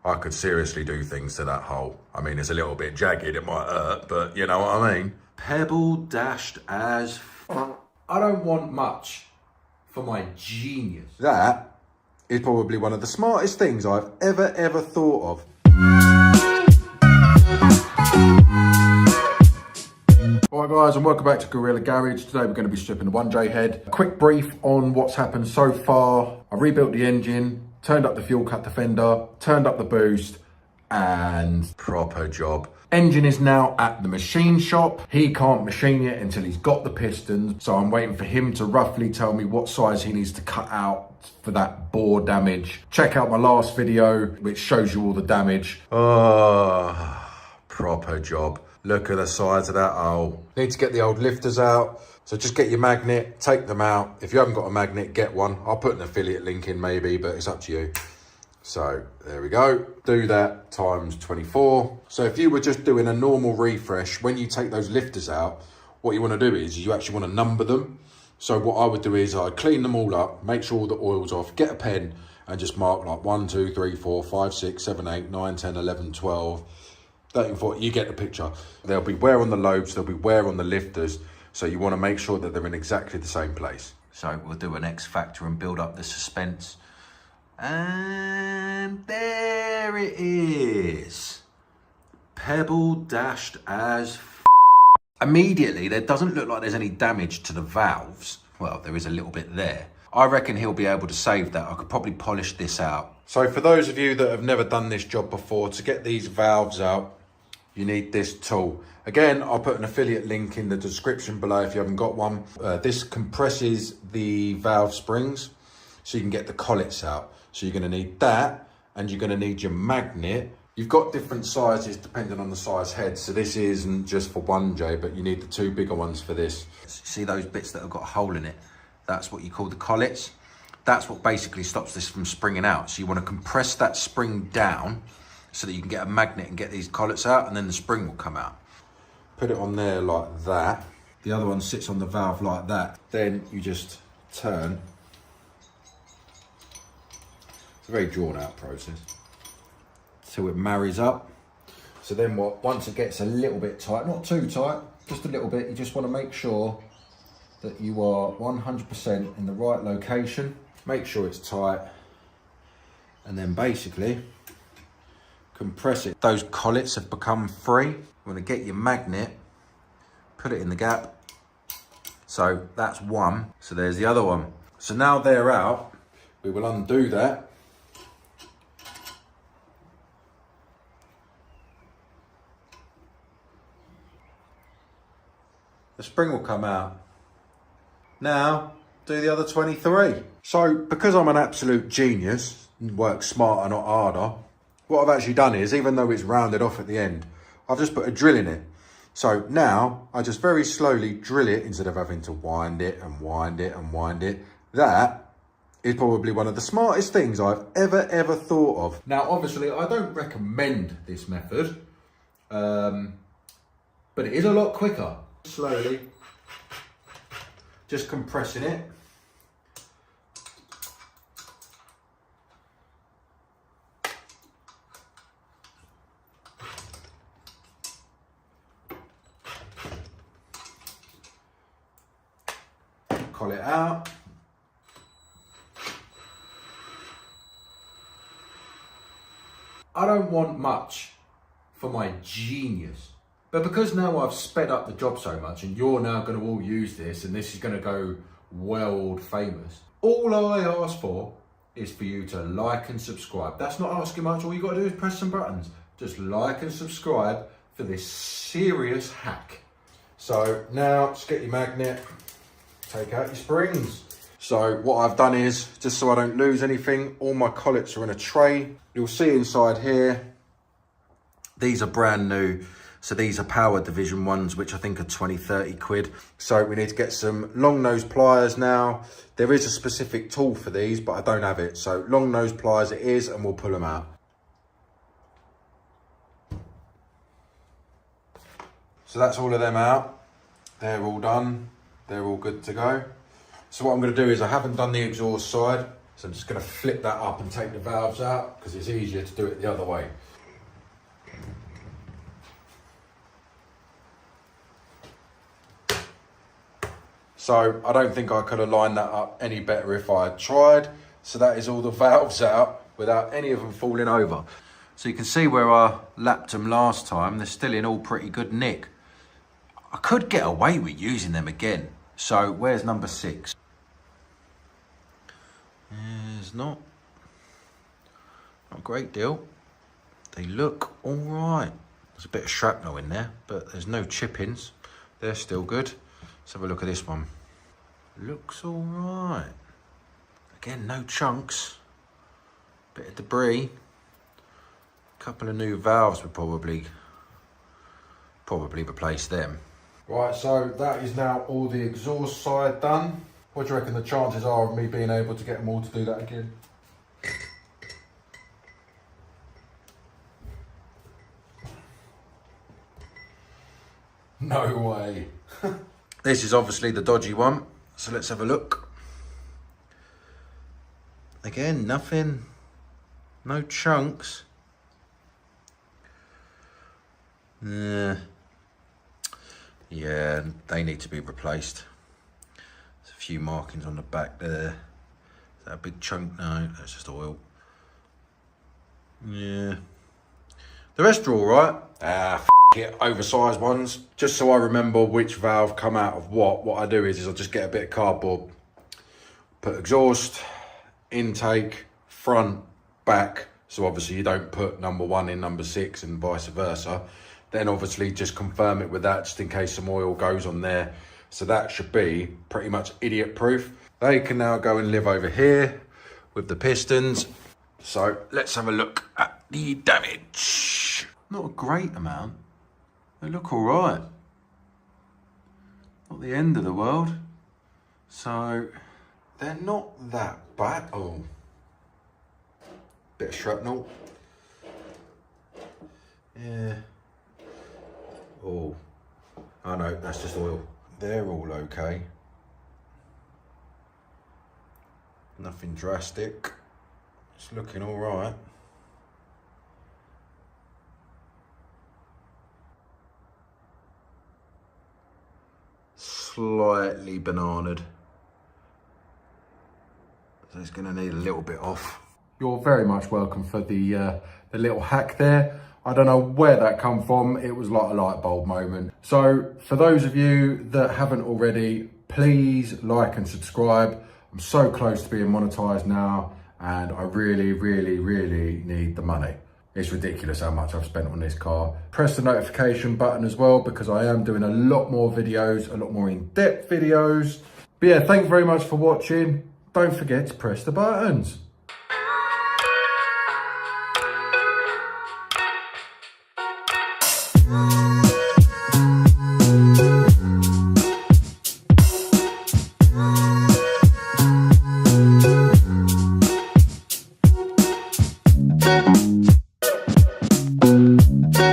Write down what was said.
I could seriously do things to that hole. I mean, it's a little bit jagged, it might hurt, but you know what I mean? Pebble dashed as I don't want much for my genius. That is probably one of the smartest things I've ever thought of. Alright guys, and welcome back to Gorilla Garage. Today we're going to be stripping the 1J head. A quick brief on what's happened so far. I rebuilt the engine, turned up the fuel cut defender, turned up the boost, and proper job. Engine is now at the machine shop. He can't machine it until he's got the pistons, so I'm waiting for him to roughly tell me what size he needs to cut out for that bore damage. Check out my last video, which shows you all the damage. Oh, proper job. Look at the size of that hole. Need to get the old lifters out. So just get your magnet, take them out. If you haven't got a magnet, get one. I'll put an affiliate link in maybe, but it's up to you. So there we go. Do that times 24. So if you were just doing a normal refresh, when you take those lifters out, what you want to do is you actually want to number them. So what I would do is I'd clean them all up, make sure all the oil's off, get a pen and just mark like 1, 2, 3, 4, 5, 6, 7, 8, 9, 10, 11, 12, 13, 14, you get the picture. There'll be wear on the lobes, there'll be wear on the lifters. So you want to make sure that they're in exactly the same place. So we'll do an X factor and build up the suspense. And there it is. Pebble dashed as Immediately, there doesn't look like there's any damage to the valves. Well, there is a little bit there. I reckon he'll be able to save that. I could probably polish this out. So for those of you that have never done this job before, to get these valves out, you need this tool. Again, I'll put an affiliate link in the description below if you haven't got one. This compresses the valve springs so you can get the collets out. So you're going to need that, and you're going to need your magnet. You've got different sizes depending on the size head. So this isn't just for 1J, but you need the 2 bigger ones for this. See those bits that have got a hole in it? That's what you call the collets. That's what basically stops this from springing out. So you want to compress that spring down so that you can get a magnet and get these collets out, and then the spring will come out. Put it on there like that. The other one sits on the valve like that. Then you just turn. It's a very drawn out process. So it marries up. So then once it gets a little bit tight, not too tight, just a little bit, you just want to make sure that you are 100% in the right location. Make sure it's tight. And then basically compress it. Those collets have become free. You want to get your magnet, put it in the gap. So that's one. So there's the other one. So now they're out, we will undo that. The spring will come out. Now, do the other 23. So, because I'm an absolute genius, work smarter, not harder, what I've actually done is, even though it's rounded off at the end, I've just put a drill in it. So now, I just very slowly drill it instead of having to wind it and wind it and wind it. That is probably one of the smartest things I've ever thought of. Now, obviously, I don't recommend this method, but it is a lot quicker. Slowly, just compressing it. Call it out. I don't want much for my genius. But because now I've sped up the job so much and you're now going to all use this and this is going to go world famous, all I ask for is for you to like and subscribe. That's not asking much. All you got to do is press some buttons. Just like and subscribe for this serious hack. So now just get your magnet, take out your springs. So what I've done is, just so I don't lose anything, all my collets are in a tray. You'll see inside here, these are brand new. So these are power division ones, which I think are 20, 30 quid. So we need to get some long nose pliers now. There is a specific tool for these, but I don't have it. So long nose pliers it is, and we'll pull them out. So that's all of them out. They're all done. They're all good to go. So what I'm gonna do is, I haven't done the exhaust side. So I'm just going to flip that up and take the valves out because it's easier to do it the other way. So I don't think I could have lined that up any better if I had tried. So that is all the valves out without any of them falling over. So you can see where I lapped them last time, they're still in all pretty good nick. I could get away with using them again. So where's number 6? There's not a great deal. They look all right. There's a bit of shrapnel in there, but there's no chippings. They're still good. Let's have a look at this one. Looks all right. Again, no chunks. Bit of debris. Couple of new valves would probably replace them. Right, so that is now all the exhaust side done. What do you reckon the chances are of me being able to get them all to do that again? No way. This is obviously the dodgy one, so let's have a look. Again, nothing, no chunks. Yeah, they need to be replaced. There's a few markings on the back there. Is that a big chunk? No, that's just oil. Yeah. The rest are all right. It, oversized ones. Just so I remember which valve come out of what I do is I just get a bit of cardboard, put exhaust, intake, front, back. So obviously you don't put number 1 in number 6 and vice versa. Then obviously just confirm it with that just in case some oil goes on there. So that should be pretty much idiot proof. They can now go and live over here with the pistons. So let's have a look at the damage. Not a great amount. They look all right. Not the end of the world. So they're not that bad. Oh, bit of shrapnel. Yeah. Oh no, that's just oil. They're all okay. Nothing drastic. It's looking all right. Slightly bananaed. So it's going to need a little bit off. You're very much welcome for the little hack there. I don't know where that come from. It was like a light bulb moment. So for those of you that haven't already, please like and subscribe. I'm so close to being monetized now and I really, really, really need the money. It's ridiculous how much I've spent on this car. Press the notification button as well because I am doing a lot more videos, a lot more in-depth videos. But yeah, thanks very much for watching. Don't forget to press the buttons.